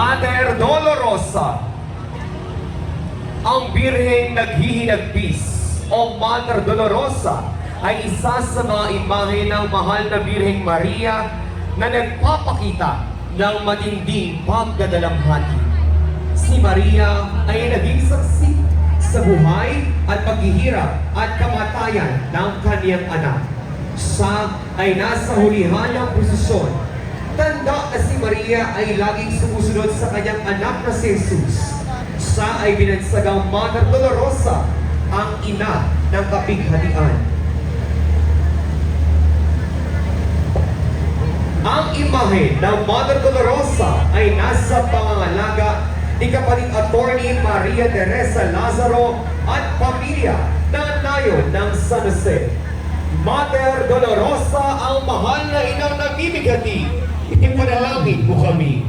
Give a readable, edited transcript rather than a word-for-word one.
Mother Dolorosa, ang birheng naghihinagpis o Mother Dolorosa ay isa sa mga imahe ng mahal na Birheng Maria na nagpapakita ng matinding pagdadalamhati. Si Maria ay naging saksi sa buhay at paghihirap at kamatayan ng kaniyang anak. Siya ay nasa hulihan ng posisyon. Tanda na si Maria ay laging sumusunod sa kanyang anak na si Jesus. Siya ay binansagang Mother Dolorosa, ang ina ng kapighatian. Ang imahe ng Mother Dolorosa ay nasa pangangalaga ni kapatid attorney Maria Teresa Lazaro at pamilya ng nayon ng San Jose. Mother Dolorosa, ang mahal na inang nagbibighati, ipanalangin mo kami.